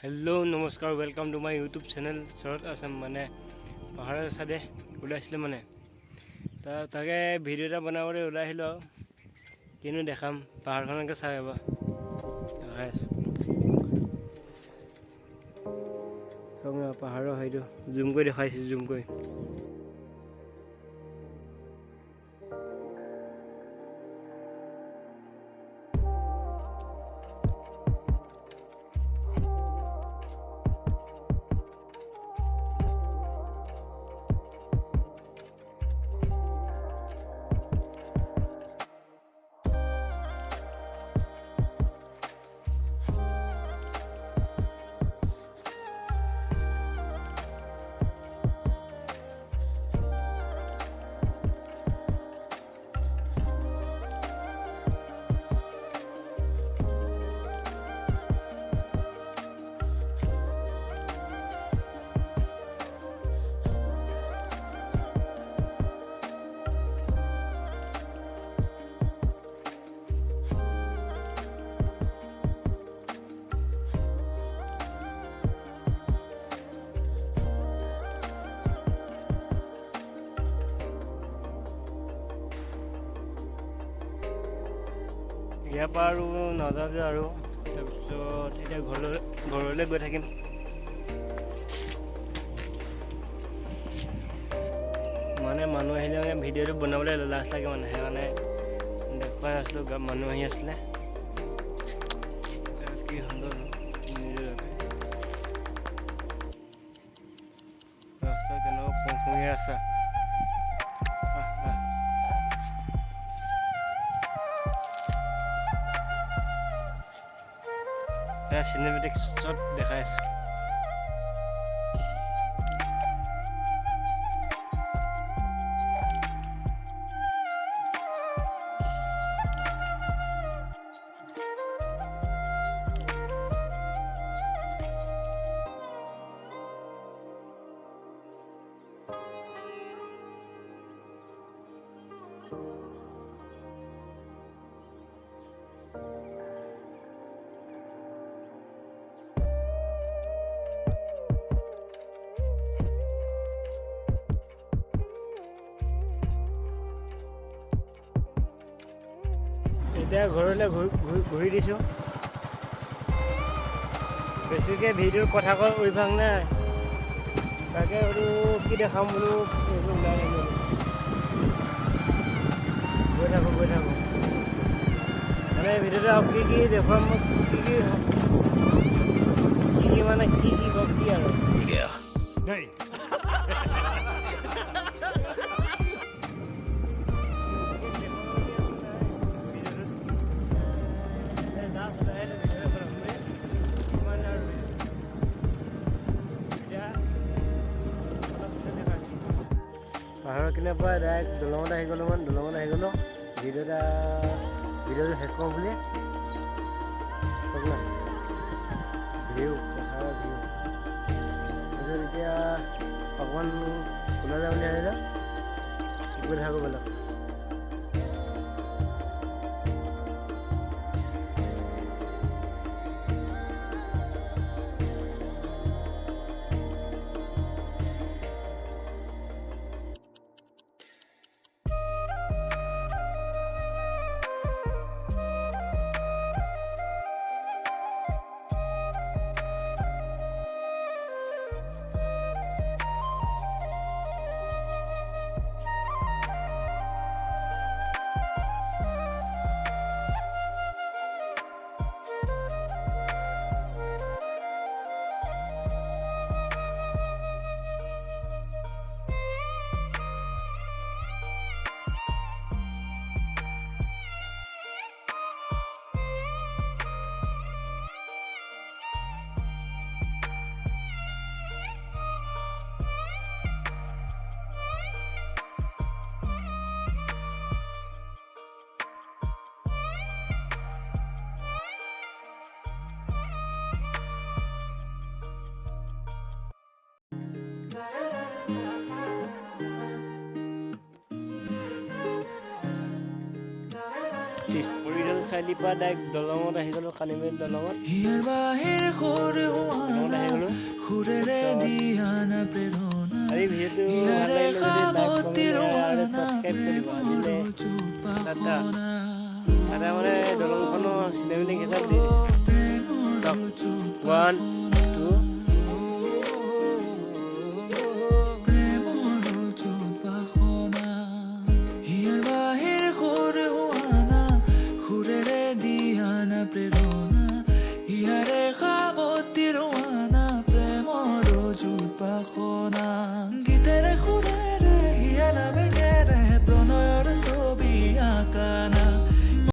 hello नमस्कार welcome to my YouTube channel Sharat Assam माने पहाड़ साइडे ओलाइছিলে माने ताके भिडिओ এটা বনাবলৈ ওলাই আহিলো আৰু কিনো দেখাম পাহাৰখনকে চাই আবা দেখাই আছো সঙ্গে পাহাৰৰ হাইটো জুম কৰি দেখাইছো জুম কৰি ইয়াৰ পৰা আৰু নাযাওঁ আৰু তাৰপিছত এতিয়া ঘৰলৈ গৈ থাকিম মানে মানুহ আহিলে মানে ভিডিঅ'টো বনাবলৈ লাজ লাগে মানে সেইকাৰণে দেখুৱাই আছিলোঁ মানুহ আহি আছিলে কি সুন্দৰ ৰাস্তা কেনেকুৱা ফংফঙীয়া ৰাস্তা চিনেমেটিক শ্বট দেখাই আছো এতিয়া ঘৰলৈ ঘূৰি দিছোঁ বেছিকৈ ভিডিঅ'ৰ কথা কৈ অভ্যাস নাই তাকে বোলো কি দেখাম বোলো ওলাই আহিলোঁ গৈ থাকোঁ মানে ভিডিঅ'টো আৰু কি দেখুৱাম কি মানে কি কম কি আৰু পাহাৰৰ কিনাৰ পৰা ডাইৰেক্ট দলঙত আহি গ'লোঁ ভিডিঅ'টো শেষ কৰোঁ বুলি ভিউ পাহাৰৰ ভিউ তাৰপিছত এতিয়া অকণমান ওলাই যাওঁ বুলি আহিলে গৈ থাকোঁ বেলেগ চাৰিআলিৰ পৰা ডাইৰেক্ট দলঙত আহি গ'লোঁ কালিমেল দলঙত তাতে মানে দলংখনৰ চিনেমেটিক হিচাপ দি দিছে 1 2 প্ৰেৰণা ইয়াৰে খাবতিৰ